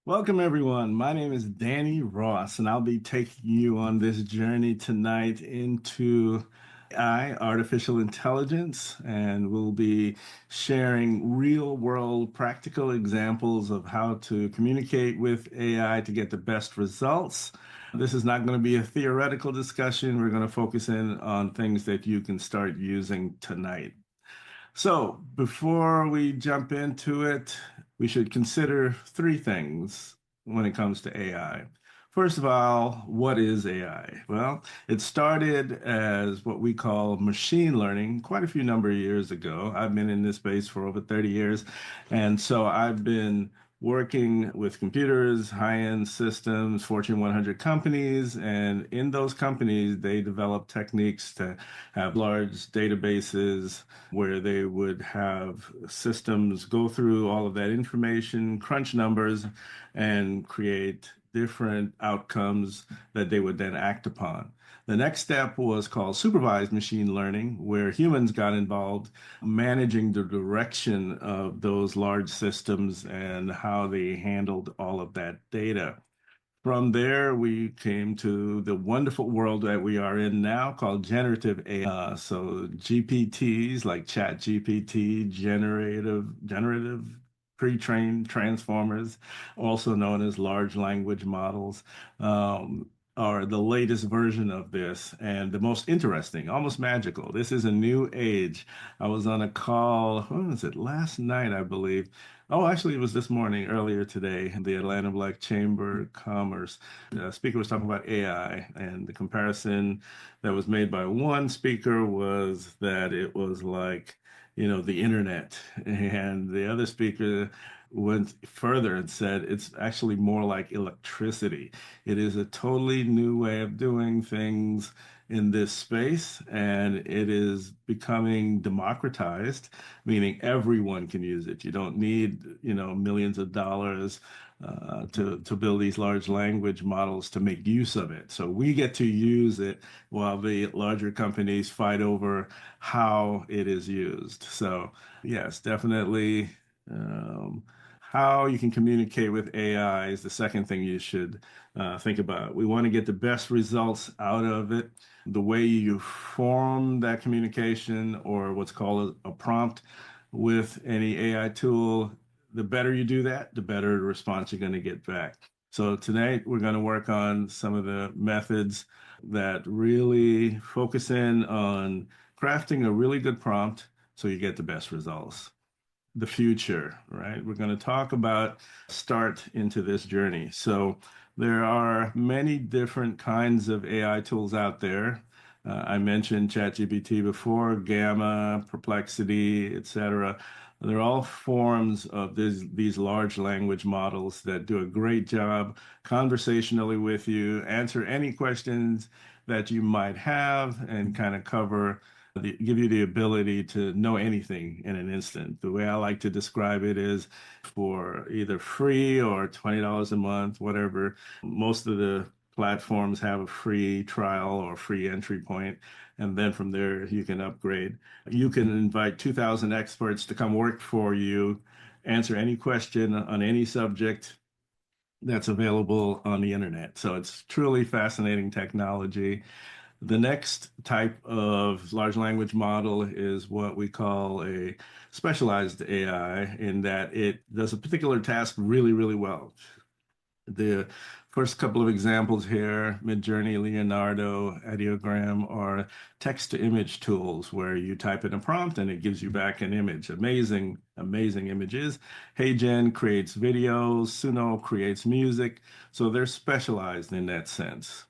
Welcome, everyone. My name is Danny Ross, and I'll be taking you on this journey tonight into AI, artificial intelligence, and we'll be sharing real-world practical examples of how to communicate with AI to get the best results. This is not going to be a theoretical discussion. We're going to focus in on things that you can start using tonight. So, before we jump into it, we should consider three things when it comes to AI. First of all, what is AI? Well, it started as what we call machine learning quite a few number of years ago. I've been in this space for over 30 years, and so I've been working with computers, high-end systems, Fortune 100 companies, and in those companies, they develop techniques to have large databases where they would have systems go through all of that information, crunch numbers, and create different outcomes that they would then act upon. The next step was called supervised machine learning, where humans got involved managing the direction of those large systems and how they handled all of that data. From there, we came to the wonderful world that we are in now called generative AI. So GPTs like ChatGPT, generative pre-trained transformers, also known as large language models, are the latest version of this and the most interesting, almost magical. This is a new age. I was on a call, when was it? Last night, I believe. Oh, actually, it was this morning, earlier today, the Atlanta Black Chamber of Commerce. The speaker was talking about AI, and the comparison that was made by one speaker was that it was like, the internet. And the other speaker went further and said it's actually more like electricity. It is a totally new way of doing things in this space, and it is becoming democratized, meaning everyone can use it. You don't need, millions of dollars to build these large language models to make use of it. So we get to use it while the larger companies fight over how it is used. So yes, definitely. Um, how you can communicate with AI is the second thing you should think about. We want to get the best results out of it. The way you form that communication, or what's called a prompt with any AI tool, the better you do that, the better the response you're going to get back. So tonight we're going to work on some of the methods that really focus in on crafting a really good prompt so you get the best results. The future, right? We're going to talk about start into this journey. So there are many different kinds of AI tools out there. I mentioned ChatGPT before, Gamma, Perplexity, etc. They're all forms of these large language models that do a great job conversationally with you, answer any questions that you might have, and kind of give you the ability to know anything in an instant. The way I like to describe it is for either free or $20 a month, whatever. Most of the platforms have a free trial or free entry point, and then from there you can upgrade. You can invite 2,000 experts to come work for you, answer any question on any subject that's available on the internet. So it's truly fascinating technology. The next type of large language model is what we call a specialized AI, in that it does a particular task really, really well. The first couple of examples here, Midjourney, Leonardo, Ideogram, are text-to-image tools where you type in a prompt and it gives you back an image. Amazing, amazing images. HeyGen creates videos, Suno creates music, so they're specialized in that sense.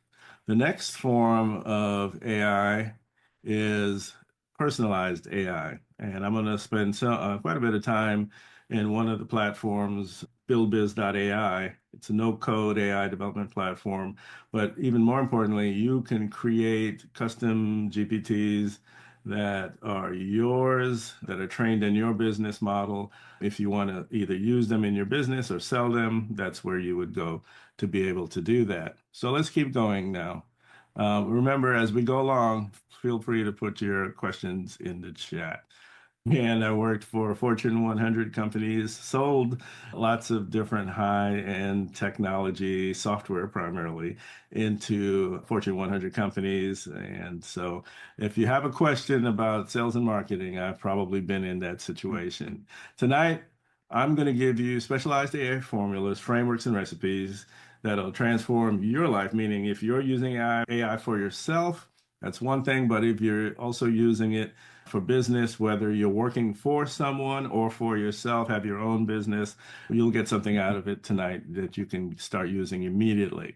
The next form of AI is personalized AI, and I'm going to spend quite a bit of time in one of the platforms, BuildBiz.ai. It's a no-code AI development platform, but even more importantly, you can create custom GPTs that are yours, that are trained in your business model. If you want to either use them in your business or sell them, that's where you would go to be able to do that. So let's keep going now. Remember, as we go along, feel free to put your questions in the chat. And I worked for Fortune 100 companies, sold lots of different high-end technology software primarily into Fortune 100 companies. And so if you have a question about sales and marketing, I've probably been in that situation. Tonight, I'm going to give you specialized AI formulas, frameworks, and recipes that'll transform your life, meaning if you're using AI for yourself, that's one thing, but if you're also using it for business, whether you're working for someone or for yourself, have your own business, you'll get something out of it tonight that you can start using immediately.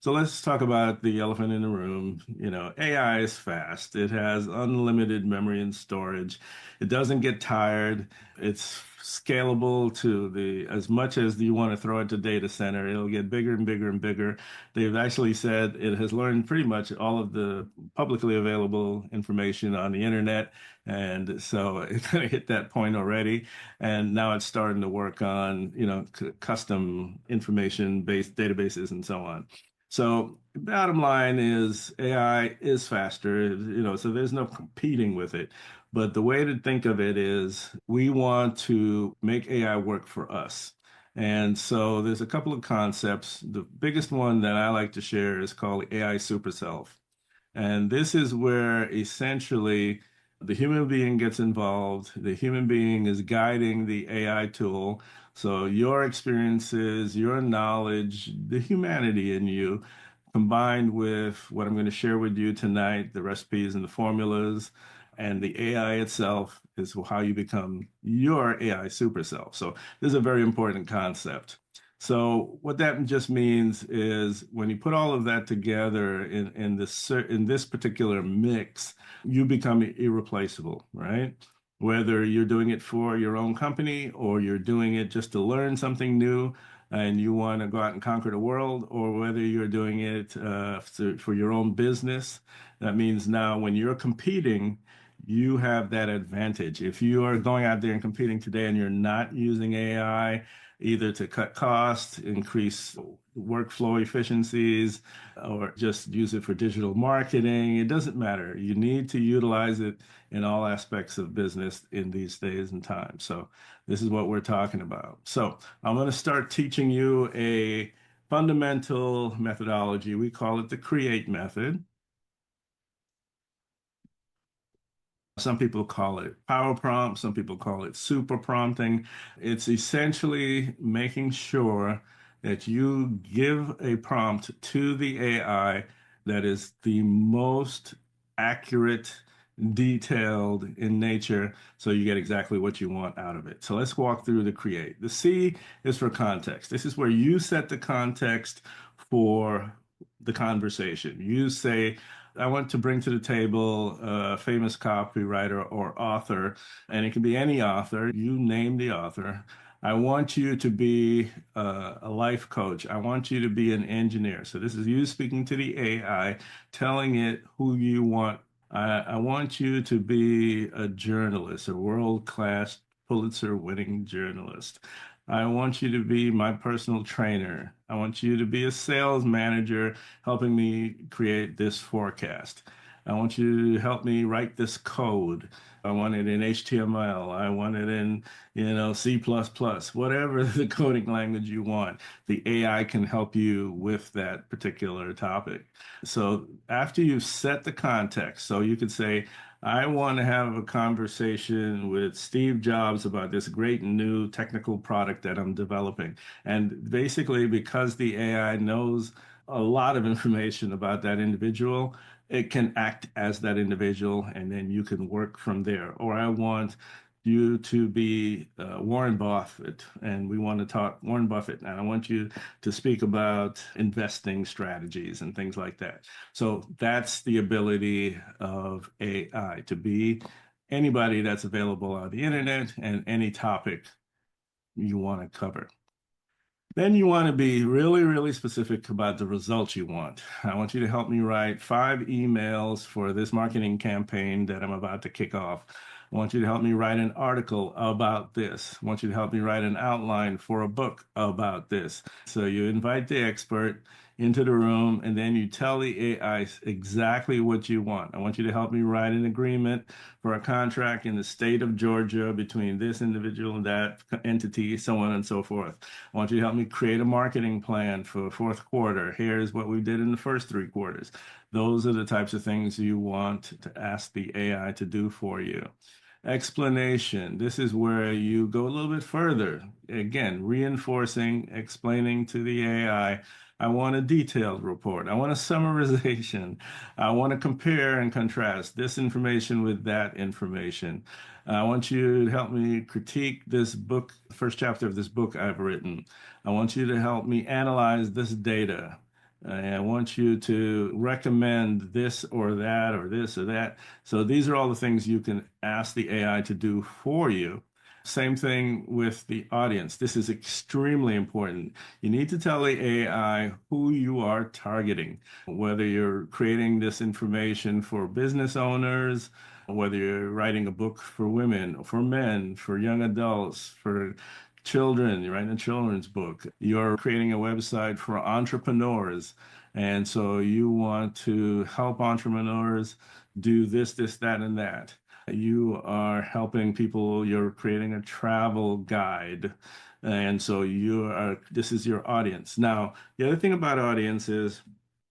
So let's talk about the elephant in the room. You know, AI is fast. It has unlimited memory and storage. It doesn't get tired. It's scalable to the as much as you want to throw it to data center. It'll get bigger and bigger and bigger. They've actually said it has learned pretty much all of the publicly available information on the internet. And so it kind of hit that point already. And now it's starting to work on, custom information-based databases and so on. So bottom line is AI is faster, so there's no competing with it. But the way to think of it is we want to make AI work for us. And so there's a couple of concepts. The biggest one that I like to share is called AI super self. And this is where essentially the human being gets involved. The human being is guiding the AI tool. So your experiences, your knowledge, the humanity in you, combined with what I'm going to share with you tonight, the recipes and the formulas, and the AI itself is how you become your AI super self. So this is a very important concept. So what that just means is when you put all of that together in this particular mix, you become irreplaceable, right? Whether you're doing it for your own company or you're doing it just to learn something new and you want to go out and conquer the world, or whether you're doing it for your own business, that means now when you're competing, you have that advantage. If you are going out there and competing today and you're not using AI, either to cut costs, increase workflow efficiencies, or just use it for digital marketing. It doesn't matter. You need to utilize it in all aspects of business in these days and times. So this is what we're talking about. So I'm going to start teaching you a fundamental methodology. We call it the CREATE method. Some people call it power prompt, some people call it super prompting. It's essentially making sure that you give a prompt to the AI that is the most accurate, detailed in nature, so you get exactly what you want out of it. So let's walk through the create. The C is for context. This is where you set the context for the conversation. You say, I want to bring to the table a famous copywriter or author, and it can be any author. You name the author. I want you to be a life coach. I want you to be an engineer. So this is you speaking to the AI, telling it who you want. I want you to be a journalist, a world-class Pulitzer-winning journalist. I want you to be my personal trainer. I want you to be a sales manager helping me create this forecast. I want you to help me write this code. I want it in HTML. I want it in, C++, whatever the coding language you want. The AI can help you with that particular topic. So after you've set the context, so you could say, I want to have a conversation with Steve Jobs about this great new technical product that I'm developing. And basically, because the AI knows a lot of information about that individual, it can act as that individual, and then you can work from there. Or I want you to be Warren Buffett, and we want to talk Warren Buffett, and I want you to speak about investing strategies and things like that. So that's the ability of AI to be anybody that's available on the internet and any topic you want to cover. Then you want to be really, really specific about the results you want. I want you to help me write 5 emails for this marketing campaign that I'm about to kick off. I want you to help me write an article about this. I want you to help me write an outline for a book about this. So you invite the expert, into the room, and then you tell the AI exactly what you want. I want you to help me write an agreement for a contract in the state of Georgia between this individual and that entity, so on and so forth. I want you to help me create a marketing plan for the fourth quarter. Here's what we did in the first three quarters. Those are the types of things you want to ask the AI to do for you. Explanation. This is where you go a little bit further. Again, reinforcing, explaining to the AI. I want a detailed report. I want a summarization. I want to compare and contrast this information with that information. I want you to help me critique this book, the first chapter of this book I've written. I want you to help me analyze this data. I want you to recommend this or that or this or that. So these are all the things you can ask the AI to do for you. Same thing with the audience. This is extremely important. You need to tell the AI who you are targeting, whether you're creating this information for business owners, whether you're writing a book for women, for men, for young adults, for children, you're writing a children's book, you're creating a website for entrepreneurs. And so you want to help entrepreneurs do this, that, and that. You are helping people, you're creating a travel guide. And so this is your audience. Now, the other thing about audience is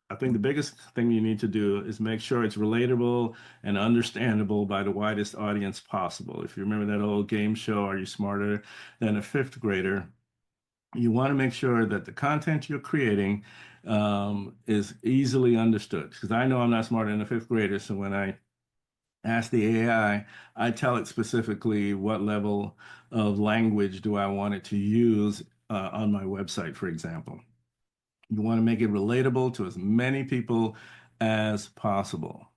I think the biggest thing you need to do is make sure it's relatable and understandable by the widest audience possible. If you remember that old game show, Are You Smarter Than a Fifth Grader? You want to make sure that the content you're creating is easily understood. Because I know I'm not smarter than a fifth grader, so when I ask the AI, I tell it specifically what level of language do I want it to use on my website, for example. You want to make it relatable to as many people as possible.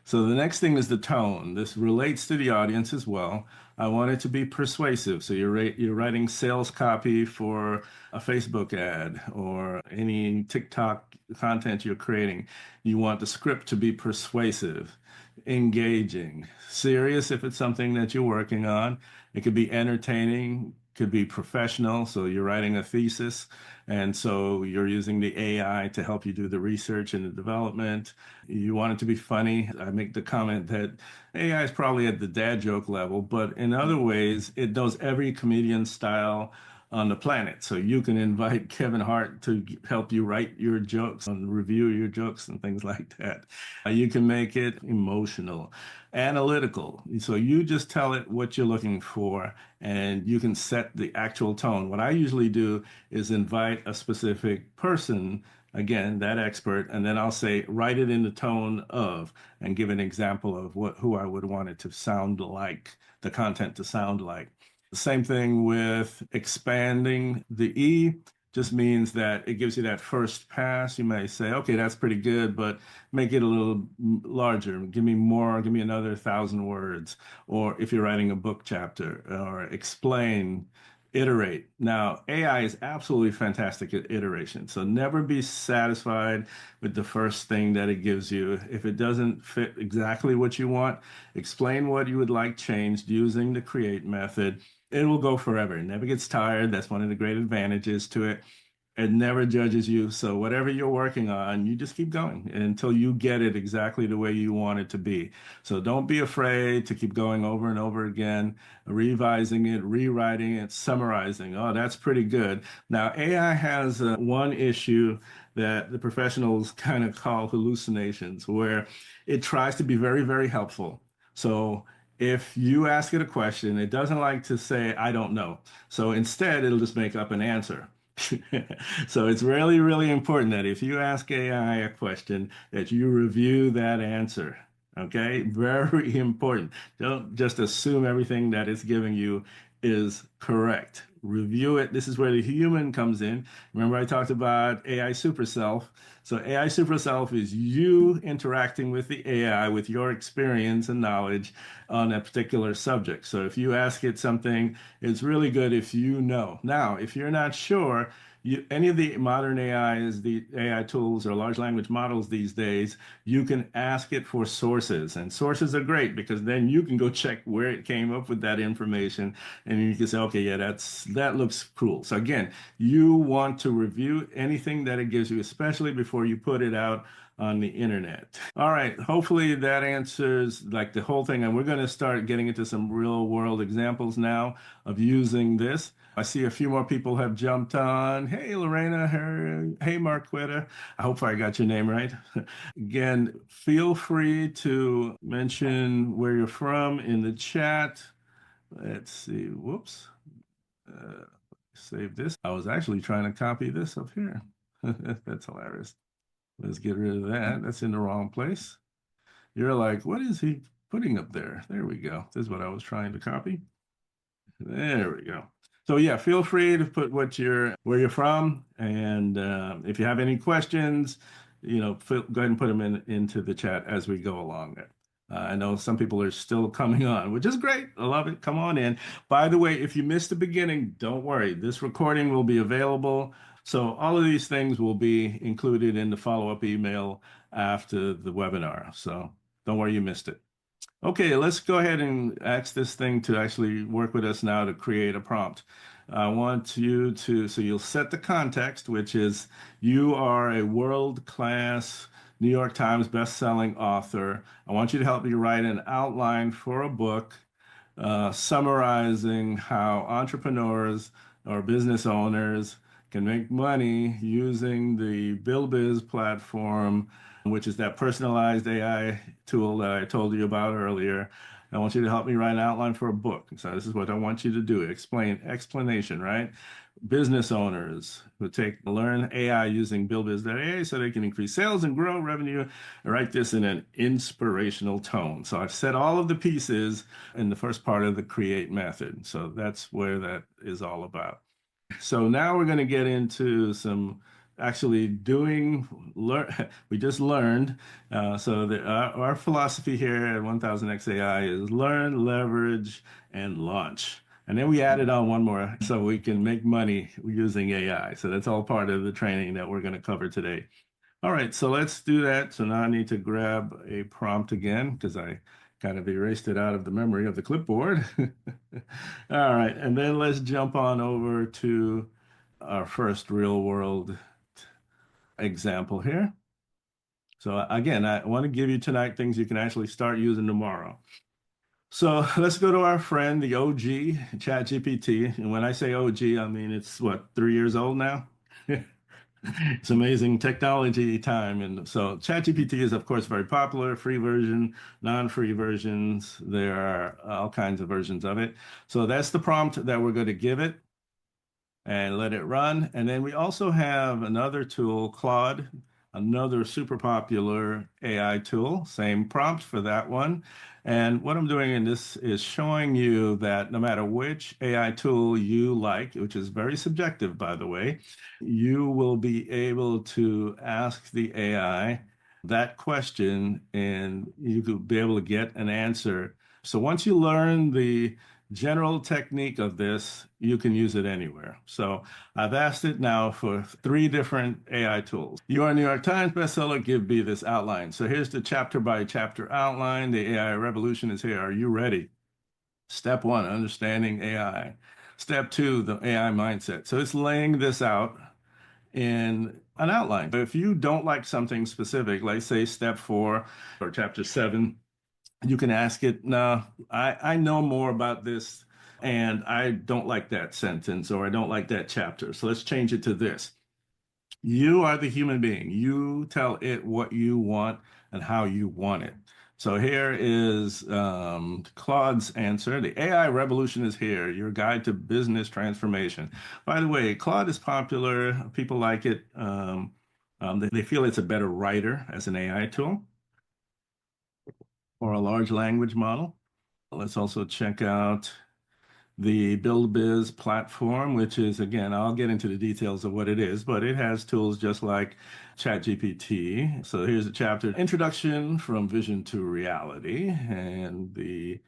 So the next thing is the tone. This relates to the audience as well. I want it to be persuasive. So you're writing sales copy for a Facebook ad or any TikTok content you're creating. You want the script to be persuasive, engaging, serious if it's something that you're working on. It could be entertaining, could be professional. So you're writing a thesis, and so you're using the AI to help you do the research and the development. You want it to be funny. I make the comment that AI is probably at the dad joke level, but in other ways, it knows every comedian style on the planet. So you can invite Kevin Hart to help you write your jokes and review your jokes and things like that. You can make it emotional, analytical. So you just tell it what you're looking for and you can set the actual tone. What I usually do is invite a specific person, again, that expert, and then I'll say, write it in the tone of, and give an example of who I would want it to sound like, the content to sound like. The same thing with expanding the E just means that it gives you that first pass. You may say, okay, that's pretty good, but make it a little larger. Give me more, give me another 1,000 words. Or if you're writing a book chapter, or explain, iterate. Now, AI is absolutely fantastic at iteration. So never be satisfied with the first thing that it gives you. If it doesn't fit exactly what you want, explain what you would like changed using the create method. It will go forever. It never gets tired. That's one of the great advantages to it. It never judges you. So whatever you're working on, you just keep going until you get it exactly the way you want it to be. So don't be afraid to keep going over and over again, revising it, rewriting it, summarizing. Oh, that's pretty good. Now, AI has one issue that the professionals kind of call hallucinations, where it tries to be very, very helpful. So if you ask it a question, it doesn't like to say, I don't know. So instead, it'll just make up an answer. So it's really, really important that if you ask AI a question, that you review that answer. Okay? Very important. Don't just assume everything that it's giving you is correct. Review it. This is where the human comes in. Remember, I talked about AI super self. So AI super self is you interacting with the AI with your experience and knowledge on a particular subject. So if you ask it something, it's really good if you know. Now, if you're not sure, any of the modern AIs, the AI tools or large language models these days, you can ask it for sources. And sources are great because then you can go check where it came up with that information. And you can say, okay, okay, yeah, that looks cool. So again, you want to review anything that it gives you, especially before you put it out on the internet. All right, hopefully that answers like the whole thing. And we're going to start getting into some real world examples now of using this. I see a few more people have jumped on. Hey, Lorena. Hey, Marquetta. I hope I got your name right. Again, feel free to mention where you're from in the chat. Let's see. Whoops. Uh, Save this. I was actually trying to copy this up here. That's hilarious. Let's get rid of that. That's in the wrong place. You're like, what is he putting up there? There we go. This is what I was trying to copy. There we go. So yeah, feel free to put where you're from, and if you have any questions, go ahead and put them into the chat as we go along there. I know some people are still coming on, which is great. I love it. Come on in. By the way, if you missed the beginning, don't worry. This recording will be available. So all of these things will be included in the follow-up email after the webinar. So don't worry you missed it. Okay, let's go ahead and ask this thing to actually work with us now to create a prompt. I want you to, so you'll set the context, which is you are a world-class New York Times best-selling author. I want you to help me write an outline for a book summarizing how entrepreneurs or business owners can make money using the BuildBiz platform, which is that personalized AI tool that I told you about earlier. I want you to help me write an outline for a book. So this is what I want you to do. Explanation, right? Business owners who learn AI using BuildBiz.ai so they can increase sales and grow revenue. I write this in an inspirational tone. So I've set all of the pieces in the first part of the create method. So that's where that is all about. So now we're going to get into some actually we just learned. Our philosophy here at 1000xAI is learn, leverage, and launch. And then we added on one more so we can make money using AI. So that's all part of the training that we're going to cover today. All right, so let's do that. So now I need to grab a prompt again because I kind of erased it out of the memory of the clipboard. All right, and then let's jump on over to our first real world example here. So again, I want to give you tonight things you can actually start using tomorrow. So let's go to our friend, the OG, ChatGPT. And when I say OG, I mean it's what, 3 years old now? It's amazing technology time. And so ChatGPT is, of course, very popular, free version, non-free versions. There are all kinds of versions of it. So that's the prompt that we're going to give it and let it run. And then we also have another tool, Claude, another super popular AI tool, same prompt for that one. And what I'm doing in this is showing you that no matter which AI tool you like, which is very subjective, by the way, you will be able to ask the AI that question and you could be able to get an answer. So once you learn the general technique of this, you can use it anywhere. So I've asked it now for 3 different AI tools. You are a New York Times bestseller, give me this outline. So here's the chapter by chapter outline. The AI revolution is here. Are you ready? Step 1, understanding AI. Step 2, the AI mindset. So it's laying this out in an outline. But if you don't like something specific, like say step 4 or chapter 7, you can ask it, no, I know more about this and I don't like that sentence or I don't like that chapter. So let's change it to this. You are the human being. You tell it what you want and how you want it. So here is Claude's answer. The AI revolution is here, your guide to business transformation. By the way, Claude is popular. People like it. They feel it's a better writer as an AI tool or a large language model. Let's also check out the BuildBiz platform, which is, again, I'll get into the details of what it is, but it has tools just like ChatGPT. So here's a chapter, Introduction from Vision to Reality, and the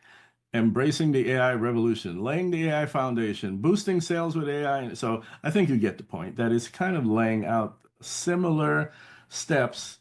Embracing the AI Revolution, Laying the AI Foundation, Boosting Sales with AI. So I think you get the point. That is kind of laying out similar steps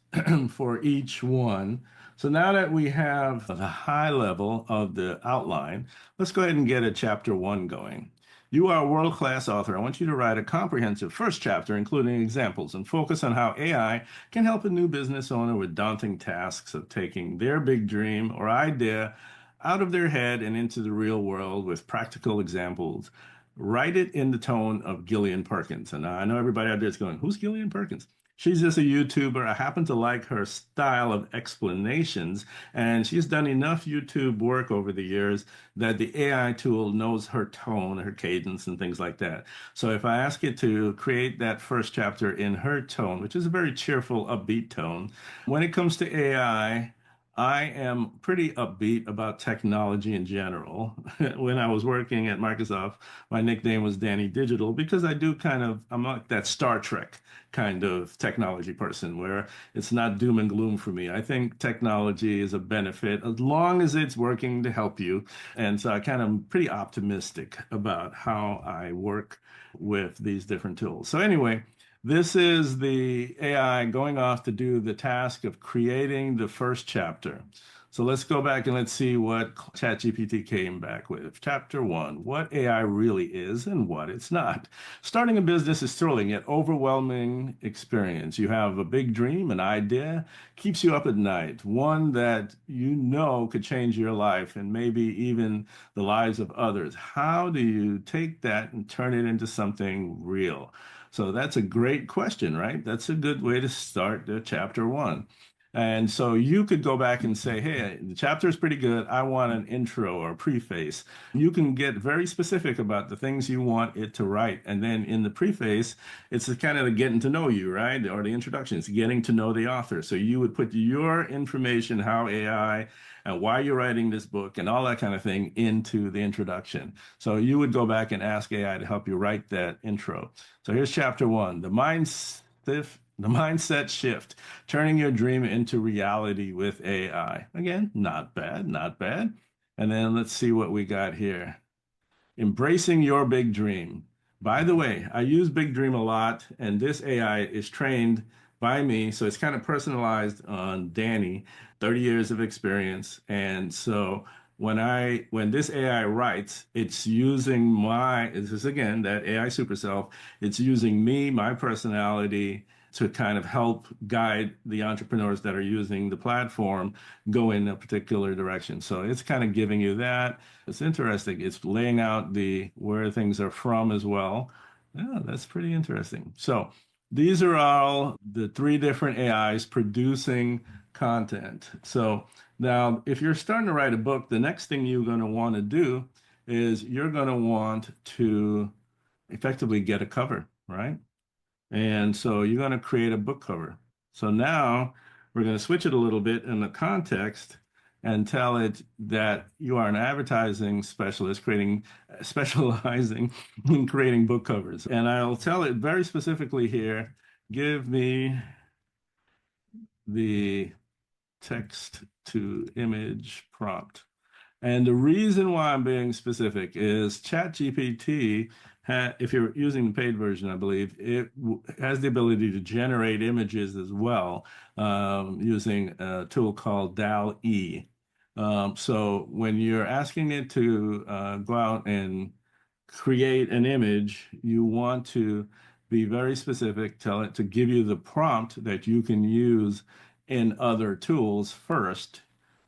for each one. So now that we have the high level of the outline, let's go ahead and get a chapter 1 going. You are a world-class author. I want you to write a comprehensive first chapter, including examples, and focus on how AI can help a new business owner with daunting tasks of taking their big dream or idea out of their head and into the real world with practical examples. Write it in the tone of Gillian Perkins. And I know everybody out there is going, who's Gillian Perkins? She's just a YouTuber. I happen to like her style of explanations, and she's done enough YouTube work over the years that the AI tool knows her tone, her cadence, and things like that. So if I ask it to create that first chapter in her tone, which is a very cheerful, upbeat tone, when it comes to I am pretty upbeat about technology in general. When I was working at Microsoft, my nickname was Danny Digital because I'm like that Star Trek kind of technology person where it's not doom and gloom for me. I think technology is a benefit as long as it's working to help you. And so I kind of pretty optimistic about how I work with these different tools. So anyway, this is the AI going off to do the task of creating the first chapter. So let's go back and let's see what ChatGPT came back with. Chapter one, what AI really is and what it's not. Starting a business is thrilling yet overwhelming experience. You have a big dream, an idea, keeps you up at night, one that you know could change your life and maybe even the lives of others. How do you take that and turn it into something real? So that's a great question, right? That's a good way to start chapter one. And so you could go back and say, hey, the chapter is pretty good. I want an intro or preface. You can get very specific about the things you want it to write. And then in the preface, it's the kind of the getting to know you, right? Or the introduction, it's getting to know the author. So you would put your information, how AI and why you're writing this book and all that kind of thing into the introduction. So you would go back and ask AI to help you write that intro. So here's chapter one, the mindset shift, turning your dream into reality with AI. Again, not bad, not bad. And then let's see what we got here. Embracing your big dream. By the way, I use Big Dream a lot, and this AI is trained by me. So it's kind of personalized on Danny, 30 years of experience. And so when this AI writes, it's using this is again that AI super self, it's using me, my personality to kind of help guide the entrepreneurs that are using the platform go in a particular direction. So it's kind of giving you that. It's interesting. It's laying out the where things are from as well. Yeah, that's pretty interesting. So these are all the three different AIs producing content. So now, if you're starting to write a book, the next thing you're going to want to do is you're going to want to effectively get a cover, right? And so you're going to create a book cover. So now we're going to switch it a little bit in the context and tell it that you are an advertising specialist specializing in creating book covers. And I'll tell it very specifically here, give me the text to image prompt. And the reason why I'm being specific is ChatGPT, if you're using the paid version, I believe, it has the ability to generate images as well using a tool called DAL-E. So when you're asking it to go out and create an image, you want to be very specific, tell it to give you the prompt that you can use in other tools first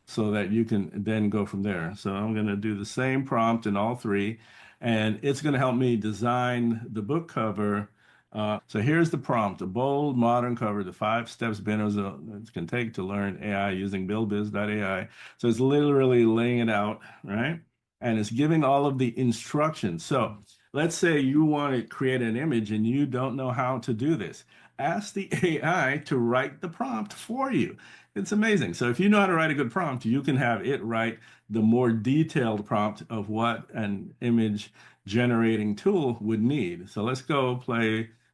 so that you can then go from there. So I'm going to do the same prompt in all three, and it's going to help me design the book cover. So here's the prompt, a bold, modern cover, the 5 steps beginners can take to learn AI using BuildBiz.ai. So it's literally laying it out, right? And it's giving all of the instructions. So let's say you want to create an image and you don't know how to do this. Ask the AI to write the prompt for you. It's amazing. So if you know how to write a good prompt, you can have it write the more detailed prompt of what an image generating tool would need. So let's go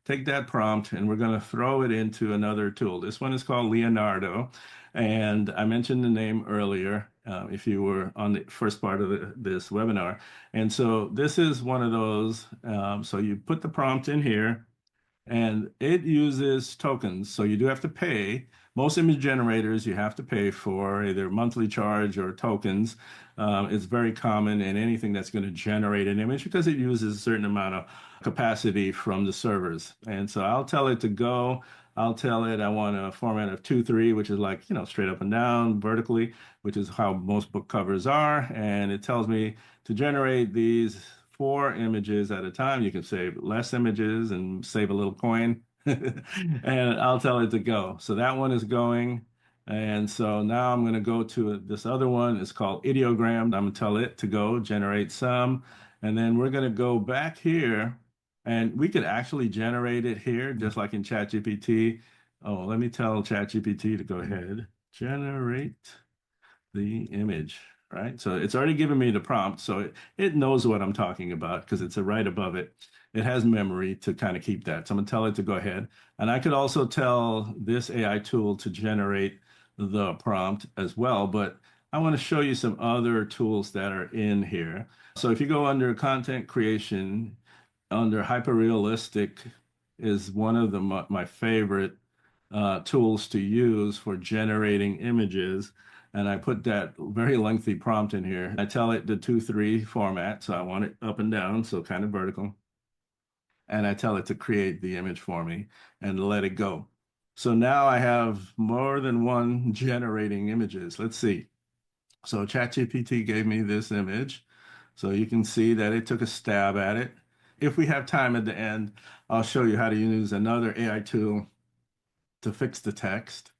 take that prompt, and we're going to throw it into another tool. This one is called Leonardo. And I mentioned the name earlier if you were on the first part of this webinar. And so this is one of those. So you put the prompt in here, and it uses tokens. So you do have to pay, Most image generators you have to pay for either monthly charge or tokens. It's very common in anything that's going to generate an image because it uses a certain amount of capacity from the servers. And so I'll tell it to go. I'll tell it I want a format of 2:3, which is like, straight up and down vertically, which is how most book covers are. And it tells me to generate these 4 images at a time. You can save less images and save a little coin. And I'll tell it to go. So that one is going. And so now I'm going to go to this other one. It's called ideogram. I'm going to tell it to go generate some. And then we're going to go back here and we could actually generate it here, just like in ChatGPT. Oh, let me tell ChatGPT to go ahead, generate the image, right? So it's already given me the prompt, so it knows what I'm talking about because it's right above it. It has memory to kind of keep that. So I'm gonna tell it to go ahead. And I could also tell this AI tool to generate the prompt as well, but I want to show you some other tools that are in here. So if you go under content creation, under hyperrealistic is one of my favorite tools to use for generating images. And I put that very lengthy prompt in here. I tell it the 2:3 format, so I want it up and down, so kind of vertical. And I tell it to create the image for me and let it go. So now I have more than one generating images. Let's see. So ChatGPT gave me this image. So you can see that it took a stab at it. If we have time at the end, I'll show you how to use another AI tool to fix the text.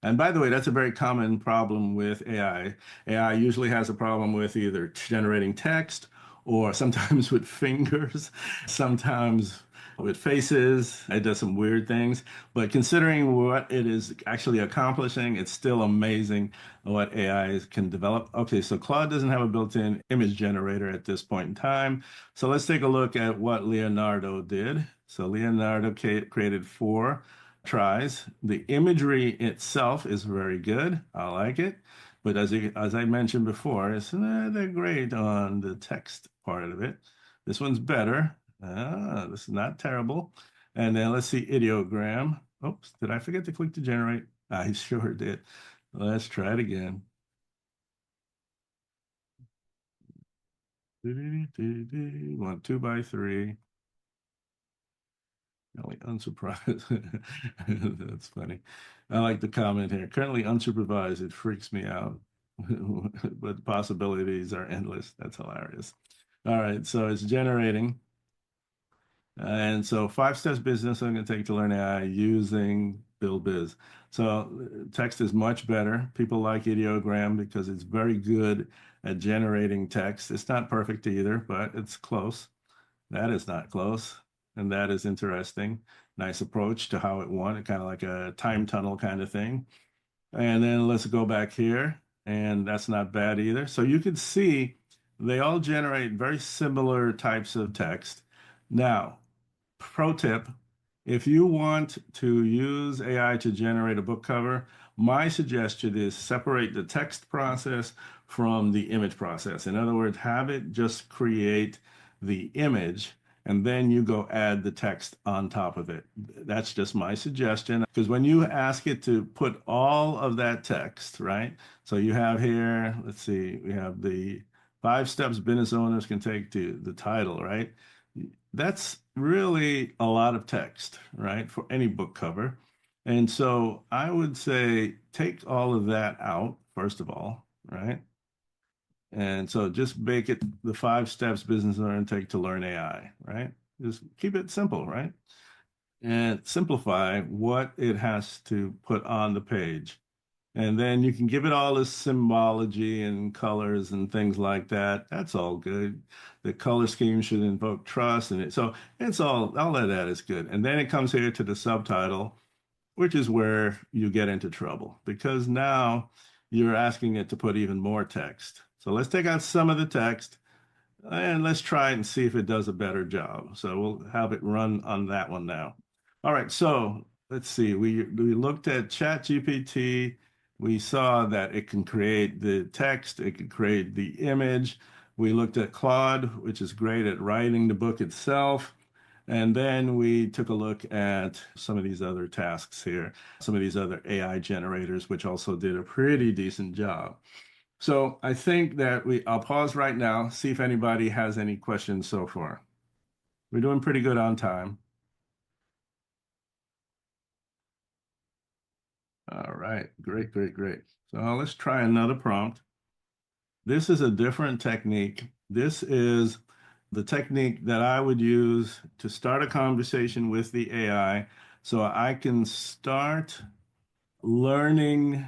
And by the way, that's a very common problem with AI. AI usually has a problem with either generating text or sometimes with fingers, sometimes with faces. It does some weird things. But considering what it is actually accomplishing, it's still amazing what AI can develop. Okay, so Claude doesn't have a built-in image generator at this point in time. So let's take a look at what Leonardo did. So Leonardo created 4 tries. The imagery itself is very good. I like it. But as I mentioned before, it's not that great on the text part of it. This one's better. This is not terrible. And then let's see ideogram. Oops, did I forget to click to generate? I sure did. Let's try it again. Want 2 by 3. Currently unsurprised. That's funny. I like the comment here. Currently unsupervised. It freaks me out. But possibilities are endless. That's hilarious. All right, so it's generating. And so 5 steps business I'm going to take to learn AI using BuildBiz. So text is much better. People like ideogram because it's very good at generating text. It's not perfect either, but it's close. That is not close. And that is interesting. Nice approach to how it won, kind of like a time tunnel kind of thing. And then let's go back here, and that's not bad either. So you can see they all generate very similar types of text. Now, pro tip, if you want to use AI to generate a book cover, my suggestion is separate the text process from the image process. In other words, have it just create the image and then you go add the text on top of it. That's just my suggestion. Because when you ask it to put all of that text, right? So you have here, let's see, we have the 5 steps business owners can take to the title, right? That's really a lot of text, right, for any book cover. And so I would say take all of that out, first of all, right? And so just make it the 5 steps business owner take to learn AI, right? Just keep it simple, right? And simplify what it has to put on the page. And then you can give it all this symbology and colors and things like that. That's all good. The color scheme should invoke trust and so it's all of that is good. And then it comes here to the subtitle, which is where you get into trouble because now you're asking it to put even more text. So let's take out some of the text and let's try it and see if it does a better job. So we'll have it run on that one now. All right, so let's see. We looked at ChatGPT. We saw that it can create the text, it can create the image. We looked at Claude, which is great at writing the book itself. And then we took a look at some of these other tasks here, some of these other AI generators, which also did a pretty decent job. So I think that I'll pause right now, see if anybody has any questions so far. We're doing pretty good on time. All right, great, great, great. So let's try another prompt. This is a different technique. This is the technique that I would use to start a conversation with the AI so I can start learning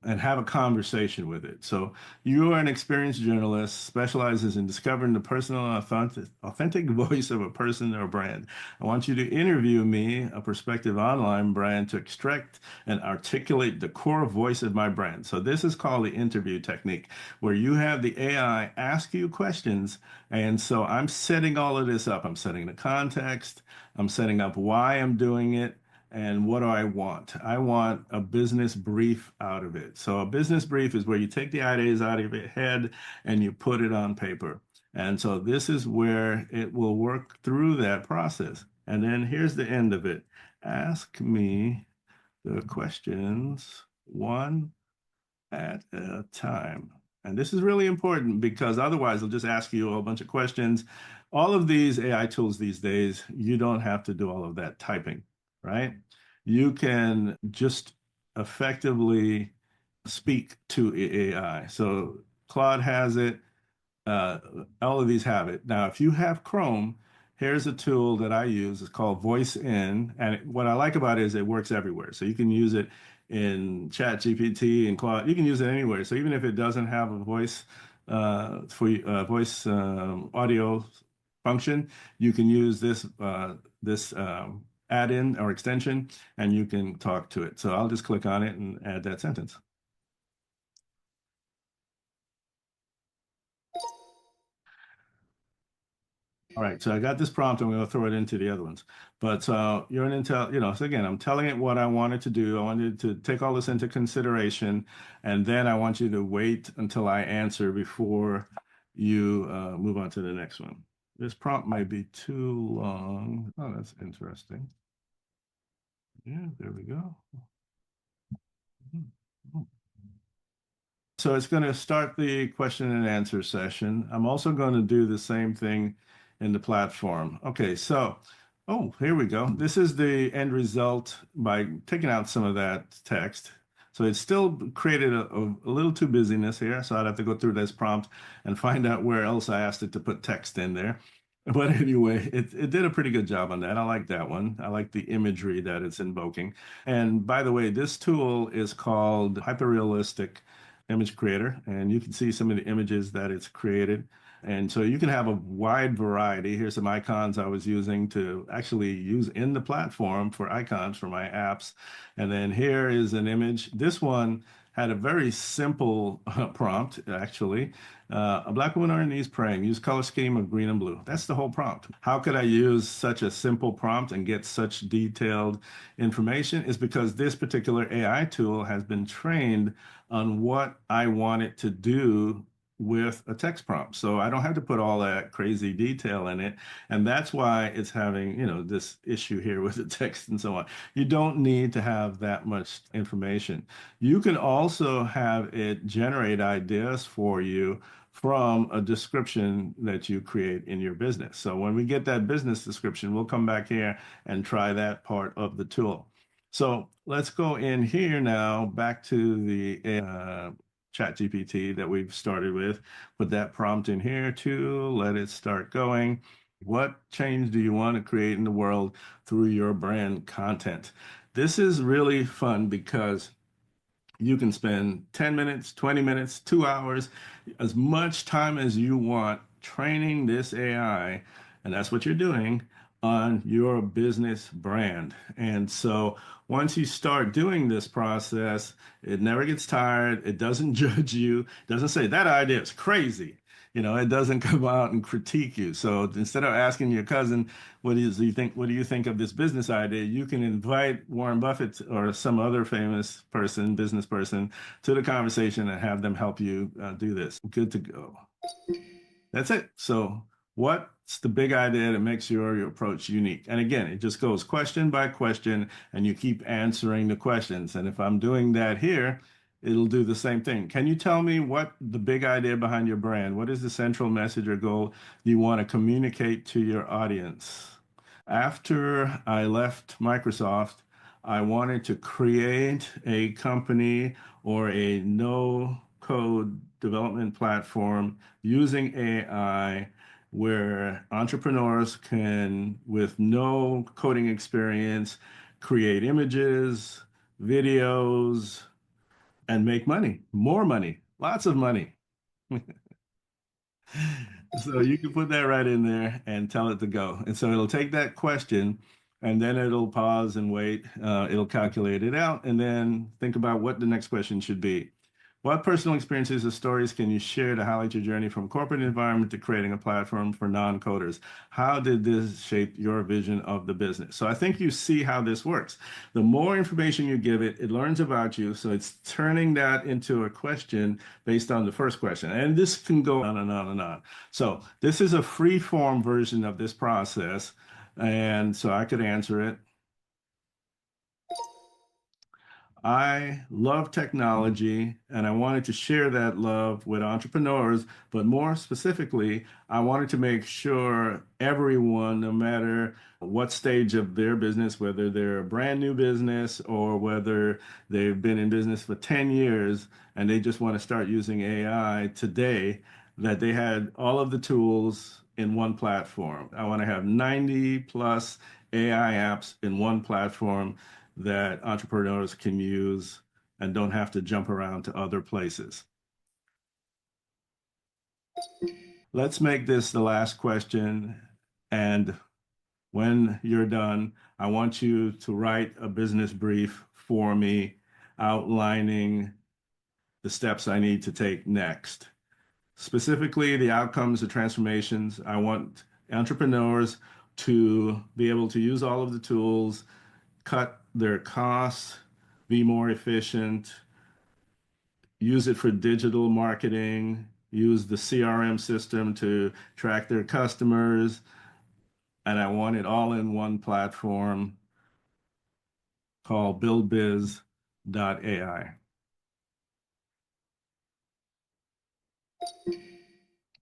and have a conversation with it. So you are an experienced journalist, specializes in discovering the personal and authentic voice of a person or brand. I want you to interview me, a prospective online brand, to extract and articulate the core voice of my brand. So this is called the interview technique, where you have the AI ask you questions. And so I'm setting all of this up. I'm setting the context. I'm setting up why I'm doing it. And what do I want? I want a business brief out of it. So a business brief is where you take the ideas out of your head and you put it on paper. And so this is where it will work through that process. And then here's the end of it. Ask me the questions one at a time. And this is really important because otherwise they'll just ask you a whole bunch of questions. All of these AI tools these days, you don't have to do all of that typing, right? You can just effectively speak to AI. So Claude has it. Uh, all of these have it. Now, if you have Chrome, here's a tool that I use. It's called Voice In. And what I like about it is it works everywhere. So you can use it in Chat GPT and Claude. You can use it anywhere. So even if it doesn't have a voice voice audio function, you can use this add-in or extension, and you can talk to it. So I'll just click on it and add that sentence. All right, so I got this prompt. I'm going to throw it into the other ones. But you're an Intel, so again, I'm telling it what I wanted to do. I wanted to take all this into consideration, and then I want you to wait until I answer before you move on to the next one. This prompt might be too long. Oh, that's interesting. Yeah, there we go. So it's going to start the question and answer session. I'm also going to do the same thing in the platform. Okay, so, oh, here we go. This is the end result by taking out some of that text. So it still created a little too busyness here. So I'd have to go through this prompt and find out where else I asked it to put text in there. But anyway, it did a pretty good job on that. I like that one. I like the imagery that it's invoking. And by the way, this tool is called Hyperrealistic Image Creator, and you can see some of the images that it's created. And so you can have a wide variety. Here's some icons I was using to actually use in the platform for icons for my apps. And then here is an image. This one had a very simple prompt, actually. A black woman on her knees praying. Use color scheme of green and blue. That's the whole prompt. How could I use such a simple prompt and get such detailed information? Is because this particular AI tool has been trained on what I want it to do with a text prompt. So I don't have to put all that crazy detail in it. And that's why it's having, this issue here with the text and so on. You don't need to have that much information. You can also have it generate ideas for you from a description that you create in your business. So when we get that business description, we'll come back here and try that part of the tool. So let's go in here now, back to the Chat GPT that we've started with. Put that prompt in here to let it start going. What change do you want to create in the world through your brand content? This is really fun because you can spend 10 minutes, 20 minutes, 2 hours, as much time as you want training this AI, and that's what you're doing on your business brand. And so once you start doing this process, it never gets tired. It doesn't judge you, it doesn't say that idea is crazy. It doesn't come out and critique you. So instead of asking your cousin, what do you think of this business idea? You can invite Warren Buffett or some other famous person, business person, to the conversation and have them help you do this. Good to go. That's it. So, what It's the big idea that makes your approach unique. And again, it just goes question by question, and you keep answering the questions. And if I'm doing that here, it'll do the same thing. Can you tell me what the big idea behind your brand? What is the central message or goal you want to communicate to your audience? After I left Microsoft, I wanted to create a company or a no code development platform using AI where entrepreneurs can, with no coding experience, create images, videos, and make money, more money, lots of money. So you can put that right in there and tell it to go. And so it'll take that question and then it'll pause and wait. It'll calculate it out and then think about what the next question should be. What personal experiences or stories can you share to highlight your journey from corporate environment to creating a platform for non-coders? How did this shape your vision of the business? So I think you see how this works. The more information you give it, it learns about you. So it's turning that into a question based on the first question. And this can go on and on and on. So this is a free form version of this process. And so I could answer it. I love technology and I wanted to share that love with entrepreneurs, but more specifically, I wanted to make sure everyone, no matter what stage of their business, whether they're a brand new business or whether they've been in business for 10 years and they just want to start using AI today, that they had all of the tools in one platform. I want to have 90 plus AI apps in one platform that entrepreneurs can use and don't have to jump around to other places. Let's make this the last question. And when you're done, I want you to write a business brief for me outlining the steps I need to take next. Specifically, the outcomes, the transformations. I want entrepreneurs to be able to use all of the tools, cut their costs, be more efficient, use it for digital marketing, use the CRM system to track their customers. And I want it all in one platform called buildbiz.ai.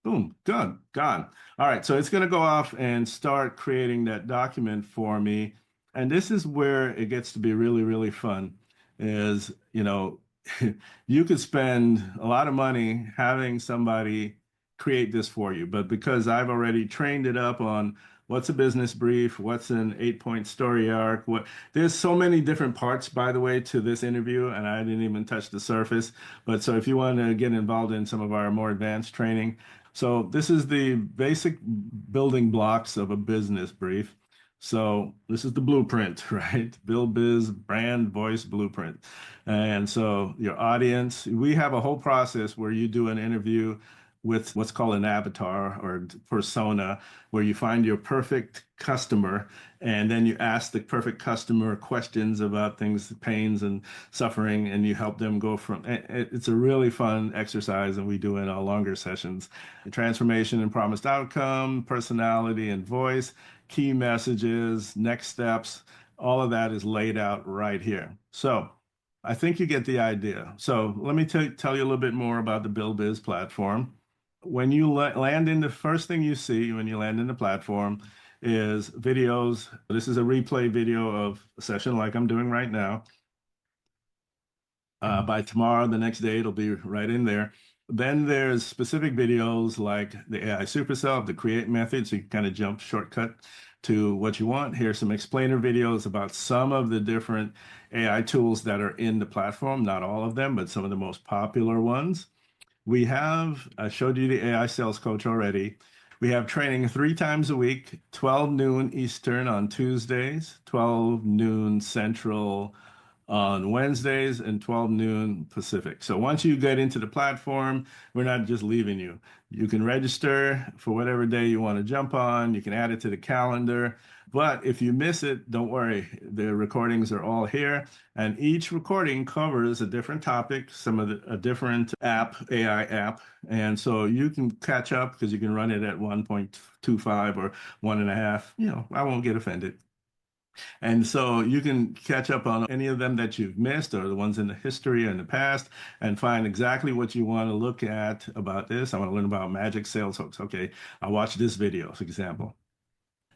Boom, good, gone. All right, so it's going to go off and start creating that document for me. And this is where it gets to be really, really fun is, you could spend a lot of money having somebody create this for you. But because I've already trained it up on what's a business brief, what's an 8-point story arc, there's so many different parts, by the way, to this interview, and I didn't even touch the surface. But so if you want to get involved in some of our more advanced training, so this is the basic building blocks of a business brief. So this is the blueprint, right? Build Biz brand voice blueprint. And so your audience, we have a whole process where you do an interview with what's called an avatar or persona, where you find your perfect customer and then you ask the perfect customer questions about things, pains and suffering, and you help them go from it's a really fun exercise, and we do it in our longer sessions. Transformation and promised outcome, personality and voice, key messages, next steps, all of that is laid out right here. So I think you get the idea. So let me tell you a little bit more about the Build Biz platform. When you land in, the first thing you see when you land in the platform is videos. This is a replay video of a session like I'm doing right now. By tomorrow, the next day, it'll be right in there. Then there's specific videos like the AI Superself, the create method, so you can kind of jump shortcut to what you want. Here's some explainer videos about some of the different AI tools that are in the platform, not all of them, but some of the most popular ones. I showed you the AI sales coach already. We have training 3 times a week, 12 noon Eastern on Tuesdays, 12 noon Central on Wednesdays and 12 noon Pacific. So once you get into the platform, we're not just leaving you. You can register for whatever day you want to jump on. You can add it to the calendar. But if you miss it, don't worry. The recordings are all here, and each recording covers a different topic, a different app, AI app. And so you can catch up because you can run it at 1.25 or 1.5. I won't get offended. And so you can catch up on any of them that you've missed or the ones in the history or in the past and find exactly what you want to look at about this. I want to learn about magic sales hooks. Okay, I watched this video, for example.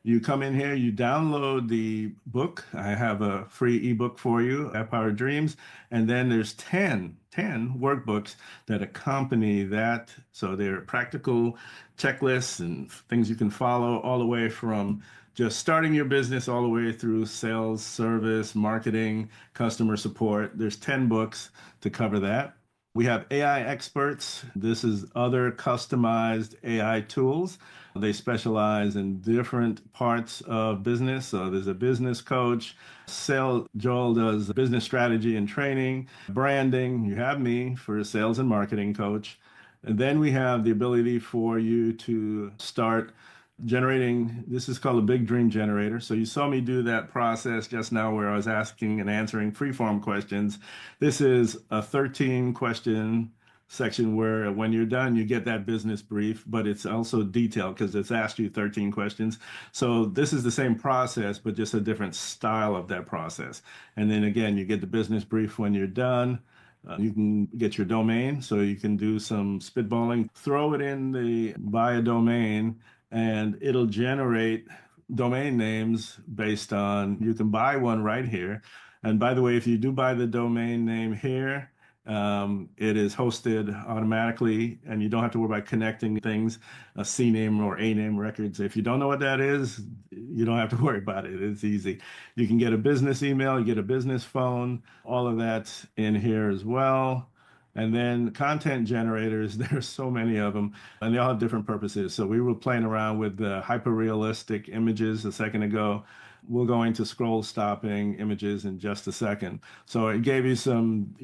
You come in here, you download the book. I have a free ebook for you, Empire Dreams. And then there's 10 workbooks that accompany that. So they're practical checklists and things you can follow all the way from just starting your business all the way through sales, service, marketing, customer support. There's 10 books to cover that. We have AI experts. This is other customized AI tools. They specialize in different parts of business. So there's a business coach. Joel does business strategy and training, branding. You have me for a sales and marketing coach. And then we have the ability for you to start generating. This is called a big dream generator. So you saw me do that process just now where I was asking and answering free-form questions. This is a 13 question section where when you're done, you get that business brief, but it's also detailed because it's asked you 13 questions. So this is the same process, but just a different style of that process. And then again, you get the business brief when you're done. You can get your domain, so you can do some spitballing, throw it in the buy a domain, and it'll generate domain names based on, you can buy one right here. And by the way, if you do buy the domain name here, it is hosted automatically, and you don't have to worry about connecting things, a C name or A name records. If you don't know what that is, you don't have to worry about it. It's easy. You can get a business email, you get a business phone, all of that's in here as well. And then content generators, there's so many of them, and they all have different purposes. So we were playing around with the hyper-realistic images a second ago. We'll go into scroll stopping images in just a second. So it gave you some,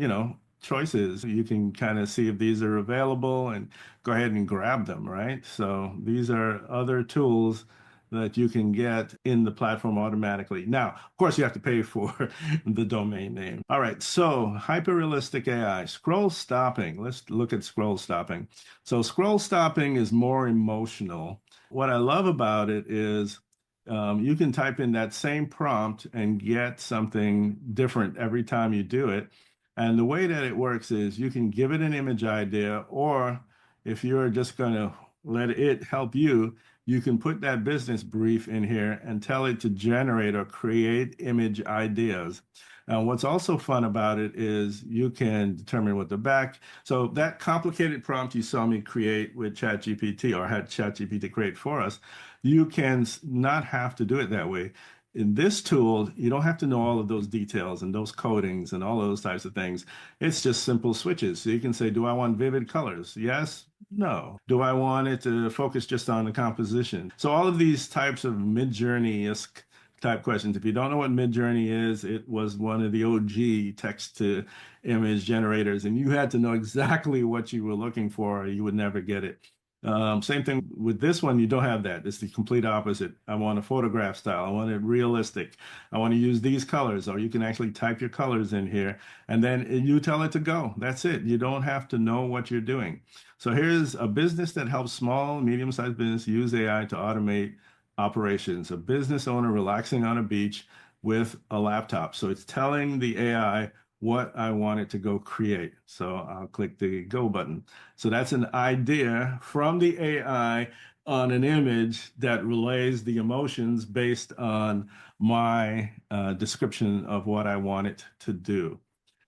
choices. You can kind of see if these are available and go ahead and grab them, right? So these are other tools that you can get in the platform automatically. Now, of course, you have to pay for the domain name. All right, so hyperrealistic AI, scroll stopping. Let's look at scroll stopping. So scroll stopping is more emotional. What I love about it is you can type in that same prompt and get something different every time you do it. And the way that it works is you can give it an image idea, or if you're just going to let it help you, you can put that business brief in here and tell it to generate or create image ideas. Now, what's also fun about it is you can determine what the back. So that complicated prompt you saw me create with ChatGPT, or had ChatGPT create for us, you can not have to do it that way. In this tool, you don't have to know all of those details and those codings and all those types of things. It's just simple switches. So you can say, do I want vivid colors? Yes, no. Do I want it to focus just on the composition? So all of these types of Mid-Journey-esque type questions. If you don't know what Mid-Journey is, it was one of the OG text to image generators, and you had to know exactly what you were looking for, or you would never get it. Same thing with this one, you don't have that. It's the complete opposite. I want a photograph style. I want it realistic. I want to use these colors, or you can actually type your colors in here and then you tell it to go. That's it. You don't have to know what you're doing. So here's a business that helps small, medium-sized business use AI to automate operations. A business owner relaxing on a beach with a laptop. So it's telling the AI what I want it to go create. So I'll click the go button. So that's an idea from the AI on an image that relays the emotions based on my description of what I want it to do.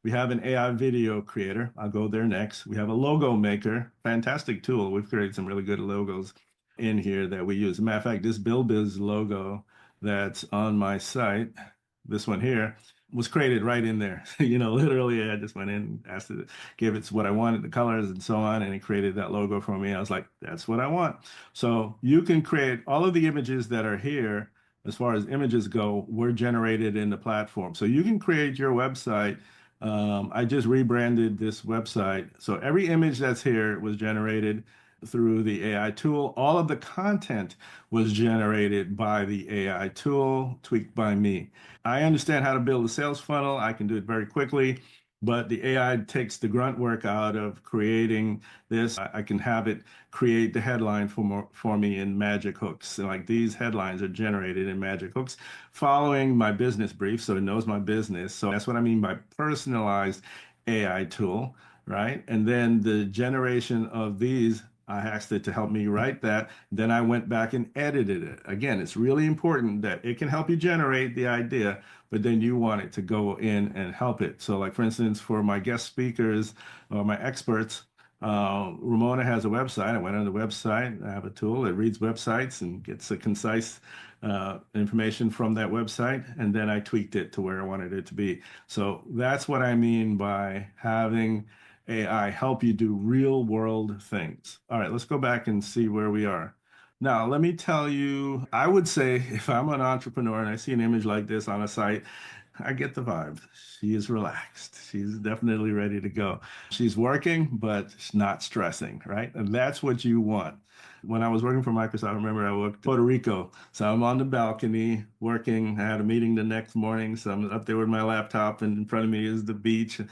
We have an AI video creator. I'll go there next. We have a logo maker, fantastic tool. We've created some really good logos in here that we use. As a matter of fact, this BillBiz logo that's on my site, this one here, was created right in there. Literally, I just went in, asked it, gave it what I wanted, the colors and so on, and it created that logo for me. I was like, that's what I want. So you can create all of the images that are here as far as images go, were generated in the platform. So you can create your website. I just rebranded this website. So every image that's here was generated through the AI tool. All of the content was generated by the AI tool, tweaked by me. I understand how to build a sales funnel. I can do it very quickly, but the AI takes the grunt work out of creating this. I can have it create the headline for me in Magic Hooks. So like these headlines are generated in Magic Hooks following my business brief, so it knows my business. So that's what I mean by personalized AI tool, right? And then the generation of these, I asked it to help me write that. Then I went back and edited it. Again, it's really important that it can help you generate the idea, but then you want it to go in and help it. So, like for instance, for my guest speakers or my experts, Ramona has a website. I went on the website. I have a tool that reads websites and gets a concise information from that website, and then I tweaked it to where I wanted it to be. So that's what I mean by having AI help you do real world things. All right, let's go back and see where we are. Now, let me tell you, I would say if I'm an entrepreneur and I see an image like this on a site, I get the vibe. She is relaxed. She's definitely ready to go. She's working, but she's not stressing, right? And that's what you want. When I was working for Microsoft, I remember I worked in Puerto Rico. So I'm on the balcony working. I had a meeting the next morning. So I'm up there with my laptop, and in front of me is the beach.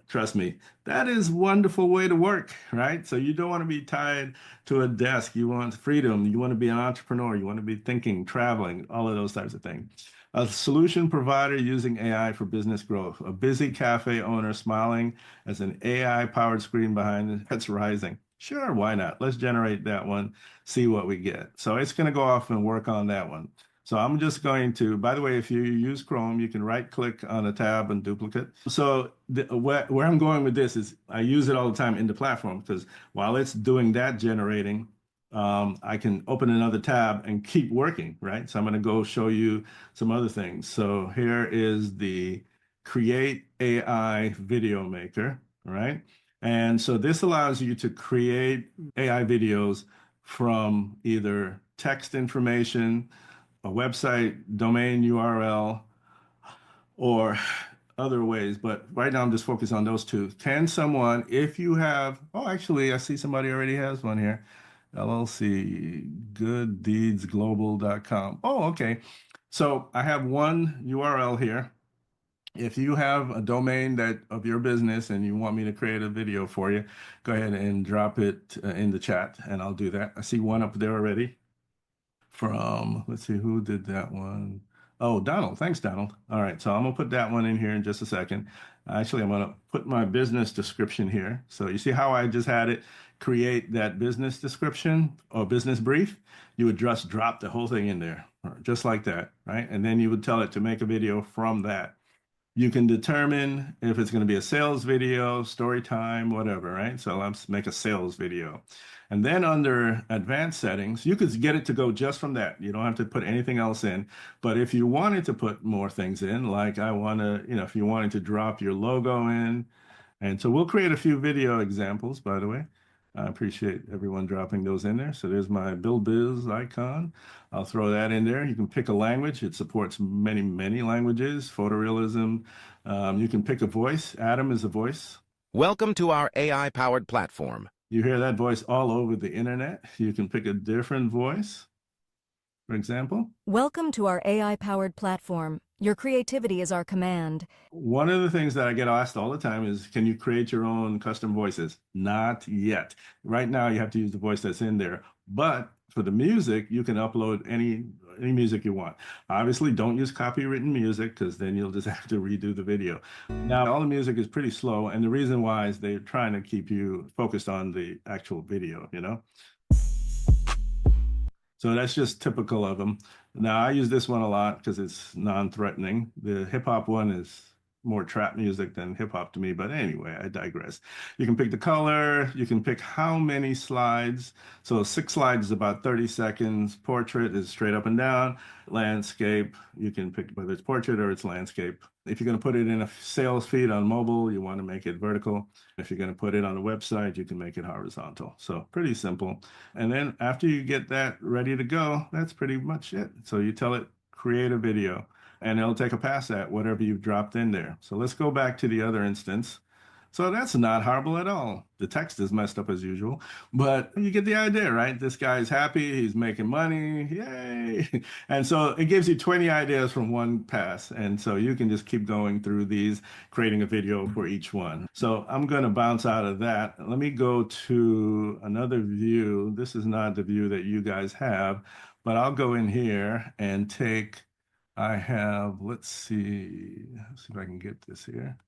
Trust me, that is a wonderful way to work, right? So you don't want to be tied to a desk. You want freedom. You want to be an entrepreneur. You want to be thinking, traveling, all of those types of things. A solution provider using AI for business growth. A busy cafe owner smiling as an AI-powered screen behind it. That's rising. Sure, why not? Let's generate that one, see what we get. So it's going to go off and work on that one. So I'm just going to, by the way, if you use Chrome, you can right click on a tab and duplicate. So where I'm going with this is I use it all the time in the platform because while it's doing that generating, I can open another tab and keep working, right? So I'm going to go show you some other things. So here is the Create AI Video Maker, right? And so this allows you to create AI videos from either text information, a website, domain URL, or other ways. But right now I'm just focused on those two. Can someone, if you have, oh, actually, I see somebody already has one here. LLC, gooddeedsglobal.com. Oh, okay. So I have one URL here. If you have a domain that of your business and you want me to create a video for you, go ahead and drop it in the chat and I'll do that. I see one up there already from, let's see, who did that one? Oh, Donald. Thanks, Donald. All right, so I'm gonna put that one in here in just a second. Actually, I'm gonna put my business description here. So you see how I just had it create that business description or business brief? You would just drop the whole thing in there, just like that, right? And then you would tell it to make a video from that. You can determine if it's going to be a sales video, story time, whatever, right? So let's make a sales video. And then under advanced settings, you could get it to go just from that. You don't have to put anything else in. But if you wanted to put more things in, like I want to, if you wanted to drop your logo in, and so we'll create a few video examples, by the way. I appreciate everyone dropping those in there. So there's my Build Biz icon. I'll throw that in there. You can pick a language. It supports many, many languages, photorealism. You can pick a voice. Adam is a voice. Welcome to our AI-powered platform. You hear that voice all over the internet. You can pick a different voice, for example. Welcome to our AI-powered platform. Your creativity is our command. One of the things that I get asked all the time is, can you create your own custom voices? Not yet. Right now, you have to use the voice that's in there. But for the music, you can upload any music you want. Obviously, don't use copywritten music because then you'll just have to redo the video. Now, all the music is pretty slow, and the reason why is they're trying to keep you focused on the actual video, So that's just typical of them. Now, I use this one a lot because it's non-threatening. The hip hop one is more trap music than hip hop to me, but anyway, I digress. You can pick the color, you can pick how many slides. So 6 slides is about 30 seconds. Portrait is straight up and down. Landscape, you can pick whether it's portrait or it's landscape. If you're going to put it in a sales feed on mobile, you want to make it vertical. If you're going to put it on a website, you can make it horizontal. So pretty simple. And then after you get that ready to go, that's pretty much it. So you tell it, create a video, and it'll take a pass at whatever you've dropped in there. So let's go back to the other instance. So that's not horrible at all. The text is messed up as usual, but you get the idea, right? This guy's happy, he's making money, yay. And so it gives you 20 ideas from one pass. And so you can just keep going through these, creating a video for each one. So I'm going to bounce out of that. Let me go to another view. This is not the view that you guys have, but I'll go in here and take, I have, let's see if I can get this here.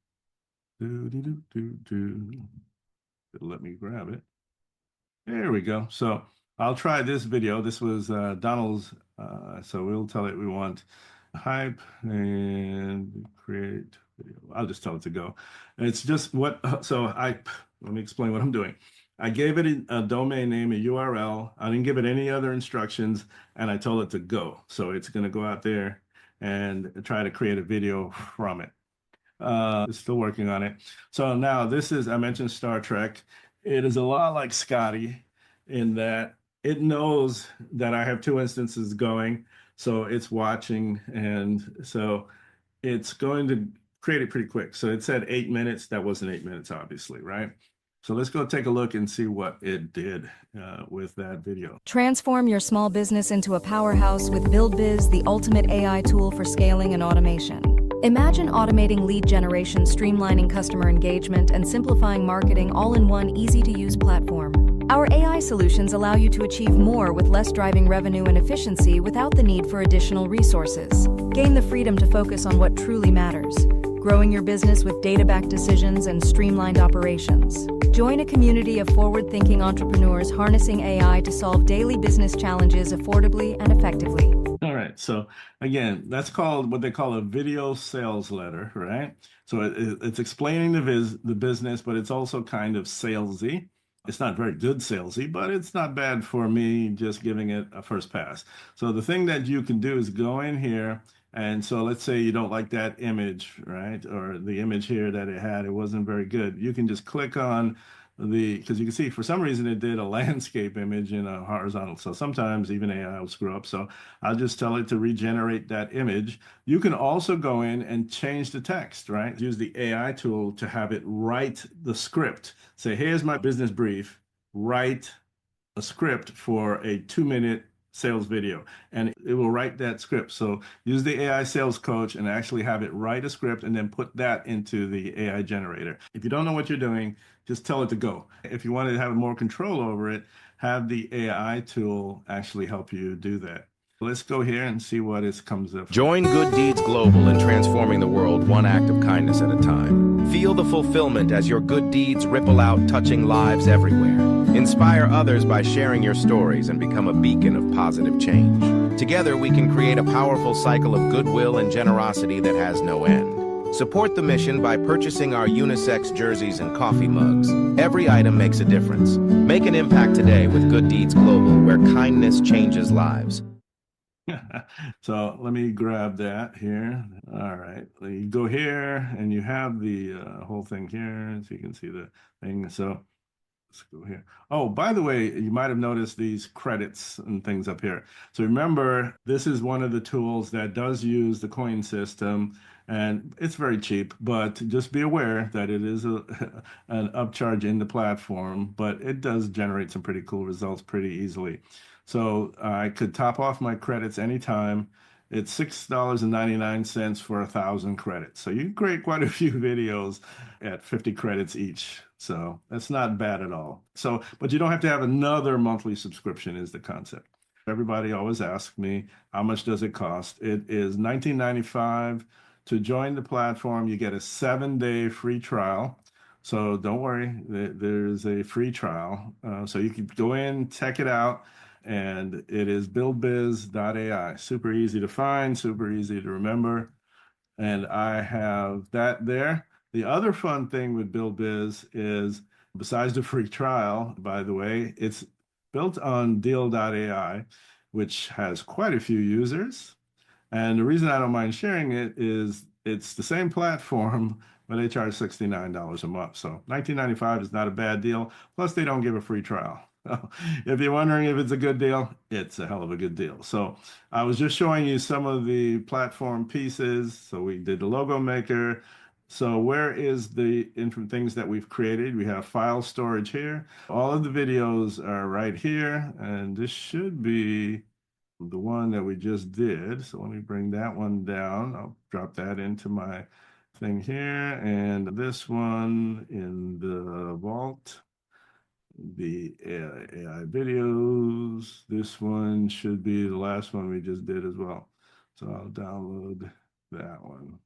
Let me grab it. There we go. So I'll try this video. This was Donald's. So we'll tell it we want hype and create video. I'll just tell it to go. And it's just what, let me explain what I'm doing. I gave it a domain name, a URL. I didn't give it any other instructions, and I told it to go. So it's going to go out there and try to create a video from it. Still working on it. So now this is, I mentioned Star Trek. It is a lot like Scotty in that it knows that I have two instances going. So it's watching. And so it's going to create it pretty quick. So it said 8 minutes. That wasn't 8 minutes, obviously, right? So let's go take a look and see what it did with that video. Transform your small business into a powerhouse with BuildBiz, the ultimate AI tool for scaling and automation. Imagine automating lead generation, streamlining customer engagement, and simplifying marketing all in one easy-to-use platform. Our AI solutions allow you to achieve more with less, driving revenue and efficiency without the need for additional resources. Gain the freedom to focus on what truly matters, growing your business with data-backed decisions and streamlined operations. Join a community of forward-thinking entrepreneurs harnessing AI to solve daily business challenges affordably and effectively. All right. So again, that's called what they call a video sales letter, right? So it's explaining the business, but it's also kind of salesy. It's not very good salesy, but it's not bad for me just giving it a first pass. So the thing that you can do is go in here. And so let's say you don't like that image, right? Or the image here that it had, it wasn't very good. You can just click on because you can see for some reason it did a landscape image in a horizontal. So sometimes even AI will screw up. So I'll just tell it to regenerate that image. You can also go in and change the text, right? Use the AI tool to have it write the script. Say, here's my business brief, write a script for a 2-minute sales video, and it will write that script. So use the AI sales coach and actually have it write a script and then put that into the AI generator. If you don't know what you're doing, just tell it to go. If you want to have more control over it, have the AI tool actually help you do that. Let's go here and see what it comes up. Join Good Deeds Global in transforming the world one act of kindness at a time. Feel the fulfillment as your good deeds ripple out, touching lives everywhere. Inspire others by sharing your stories and become a beacon of positive change. Together, we can create a powerful cycle of goodwill and generosity that has no end. Support the mission by purchasing our unisex jerseys and coffee mugs. Every item makes a difference. Make an impact today with Good Deeds Global, where kindness changes lives. So let me grab that here. All right, you go here and you have the whole thing here, so you can see the thing. So let's go here. Oh, by the way, you might have noticed these credits and things up here. So remember, this is one of the tools that does use the coin system, and it's very cheap, but just be aware that it is an upcharge in the platform, but it does generate some pretty cool results pretty easily. So I could top off my credits anytime. It's $6.99 for 1,000 credits. So you can create quite a few videos at 50 credits each. So that's not bad at all. So, but you don't have to have another monthly subscription is the concept. Everybody always asks me, how much does it cost? It is $19.95 to join the platform. You get a 7-day free trial. So don't worry, there's a free trial. So you can go in, check it out. And it is buildbiz.ai. Super easy to find, super easy to remember. And I have that there. The other fun thing with BuildBiz is, besides the free trial, by the way, it's built on deal.ai, which has quite a few users. And the reason I don't mind sharing it is it's the same platform, but they charge $69 a month. So $19.95 is not a bad deal. Plus, they don't give a free trial. If you're wondering if it's a good deal, it's a hell of a good deal. So I was just showing you some of the platform pieces. So we did the logo maker. So where is the different things that we've created? We have file storage here. All of the videos are right here, and this should be the one that we just did. So let me bring that one down. I'll drop that into my thing here, and this one in the vault, the AI videos. This one should be the last one we just did as well. So I'll download that one.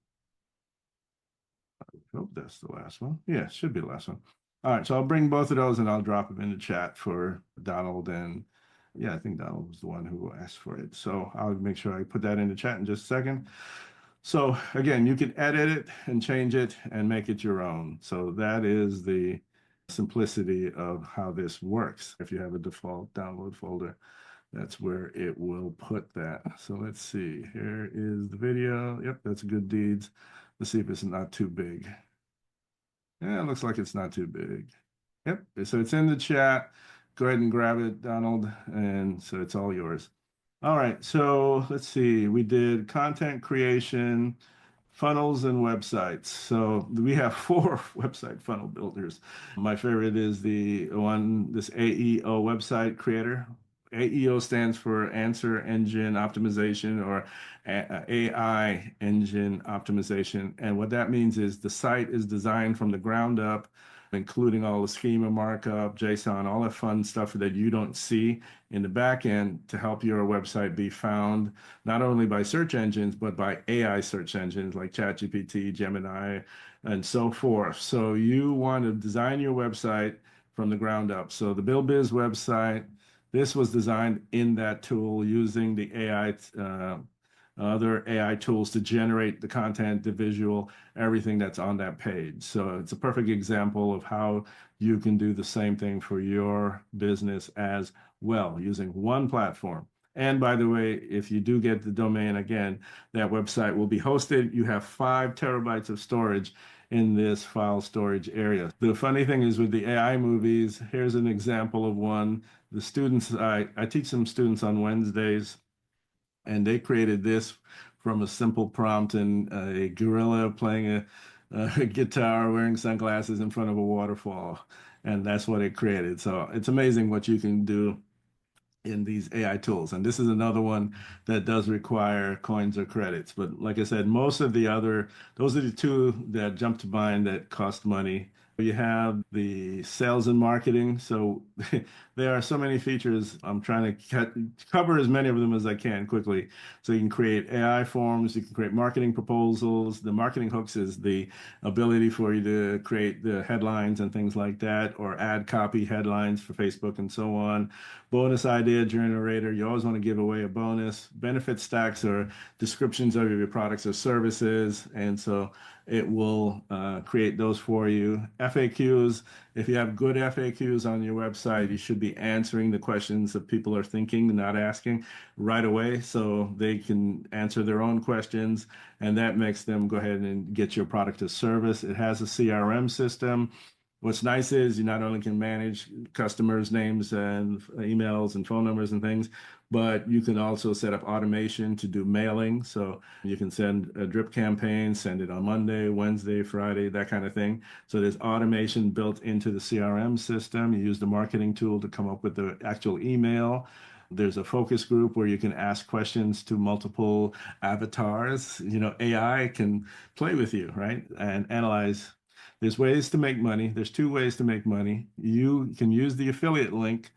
I hope that's the last one. Yeah, it should be the last one. All right, so I'll bring both of those and I'll drop them in the chat for Donald. And yeah, I think Donald was the one who asked for it. So I'll make sure I put that in the chat in just a second. So again, you can edit it and change it and make it your own. So that is the simplicity of how this works. If you have a default download folder, that's where it will put that. So let's see. Here is the video. Yep, that's good deeds. Let's see if it's not too big. Yeah, it looks like it's not too big. Yep, so it's in the chat. Go ahead and grab it, Donald, and so it's all yours. All right, so let's see. We did content creation, funnels, and websites. So we have four website funnel builders. My favorite is the one, this AEO website creator. AEO stands for Answer Engine Optimization, or AI Engine Optimization. And what that means is the site is designed from the ground up, including all the schema markup, JSON, all the fun stuff that you don't see in the back end to help your website be found not only by search engines, but by AI search engines like ChatGPT, Gemini, and so forth. So you want to design your website from the ground up. So the BuildBiz website, this was designed in that tool using the AI, other AI tools to generate the content, the visual, everything that's on that page. So it's a perfect example of how you can do the same thing for your business as well using one platform. And by the way, if you do get the domain again, that website will be hosted. You have 5 terabytes of storage in this file storage area. The funny thing is with the AI movies, here's an example of one. The students, I teach some students on Wednesdays, and they created this from a simple prompt and a gorilla playing a guitar, wearing sunglasses in front of a waterfall. And that's what it created. So it's amazing what you can do in these AI tools. And this is another one that does require coins or credits. But like I said, most of the other, those are the two that jump to mind that cost money. You have the sales and marketing. So there are so many features. I'm trying to cover as many of them as I can quickly. So you can create AI forms, you can create marketing proposals. The marketing hooks is the ability for you to create the headlines and things like that, or add copy headlines for Facebook and so on. Bonus idea generator, you always want to give away a bonus. Benefit stacks are descriptions of your products or services. And so it will create those for you. FAQs, if you have good FAQs on your website, you should be answering the questions that people are thinking, not asking right away, so they can answer their own questions, and that makes them go ahead and get your product or service. It has a CRM system. What's nice is you not only can manage customers' names and emails and phone numbers and things, but you can also set up automation to do mailing. So you can send a drip campaign, send it on Monday, Wednesday, Friday, that kind of thing. So there's automation built into the CRM system. You use the marketing tool to come up with the actual email. There's a focus group where you can ask questions to multiple avatars. You know, AI can play with you, right? And analyze. There's ways to make money. There's 2 ways to make money. You can use the affiliate link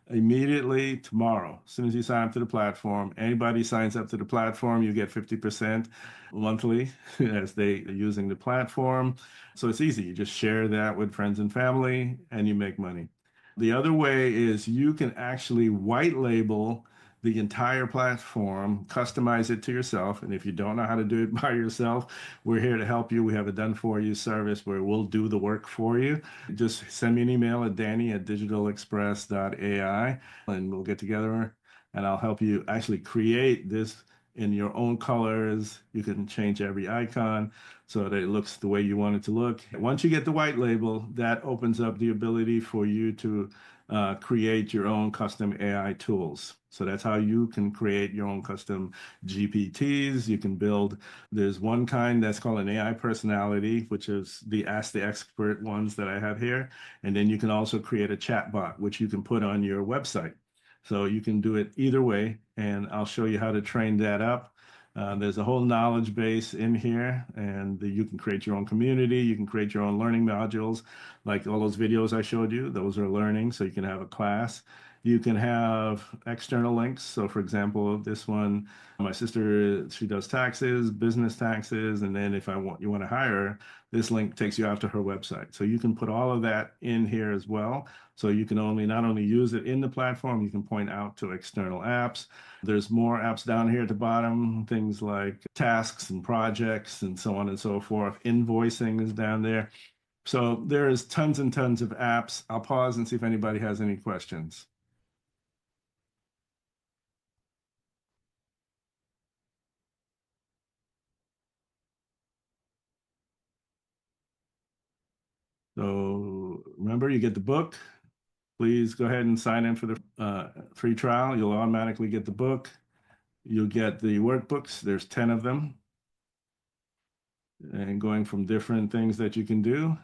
immediately tomorrow. As soon as you sign up to the platform, anybody signs up to the platform, you get 50% monthly as they are using the platform. So it's easy. You just share that with friends and family and you make money. The other way is you can actually white label the entire platform, customize it to yourself. And if you don't know how to do it by yourself, we're here to help you. We have a done for you service where we'll do the work for you. Just send me an email at danny@digitalexpress.ai and we'll get together and I'll help you actually create this in your own colors. You can change every icon so that it looks the way you want it to look. Once you get the white label, that opens up the ability for you to create your own custom AI tools. So that's how you can create your own custom GPTs. You can build, there's one kind that's called an AI personality, which is the Ask the Expert ones that I have here. And then you can also create a chatbot, which you can put on your website. So you can do it either way, and I'll show you how to train that up. There's a whole knowledge base in here, and you can create your own community. You can create your own learning modules, like all those videos I showed you. Those are learning, so you can have a class. You can have external links. So, for example, this one, my sister, she does taxes, business taxes, and then if you want to hire her, this link takes you out to her website. So you can put all of that in here as well. So you can not only use it in the platform, you can point out to external apps. There's more apps down here at the bottom, things like tasks and projects and so on and so forth. Invoicing is down there. So there is tons and tons of apps. I'll pause and see if anybody has any questions. So remember, you get the book. Please go ahead and sign in for the free trial. You'll automatically get the book. You'll get the workbooks. There's 10 of them, and going from different things that you can do.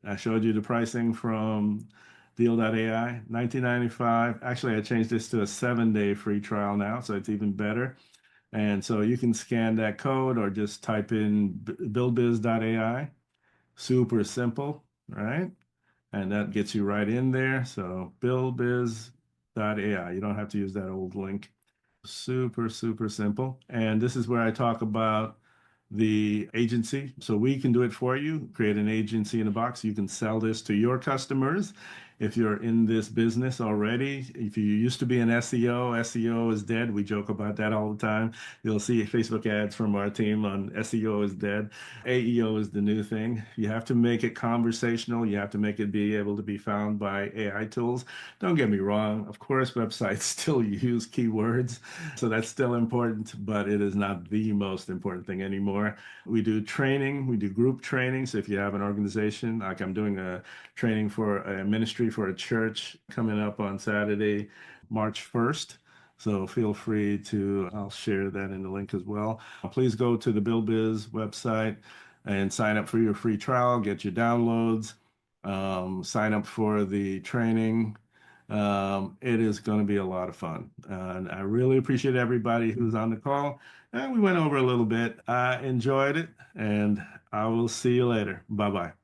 I showed you the pricing from Deal.ai, 1995. Actually, I changed this to a 7-day free trial now, so it's even better. And so you can scan that code or just type in buildbiz.ai. Super simple, right? And that gets you right in there. So buildbiz.ai. You don't have to use that old link. Super, super simple. And this is where I talk about the agency. So we can do it for you, create an agency in a box. You can sell this to your customers. If you're in this business already, if you used to be an SEO, SEO is dead. We joke about that all the time. You'll see Facebook ads from our team on SEO is dead. AEO is the new thing. You have to make it conversational. You have to make it be able to be found by AI tools. Don't get me wrong. Of course, websites still use keywords. So that's still important, but it is not the most important thing anymore. We do training, we do group training. So if you have an organization, like I'm doing a training for a ministry for a church coming up on Saturday, March 1st. So feel free to, I'll share that in the link as well. Please go to the BillBiz website and sign up for your free trial, get your downloads, sign up for the training. It is going to be a lot of fun. And I really appreciate everybody who's on the call. And we went over a little bit. I enjoyed it, and I will see you later. Bye bye.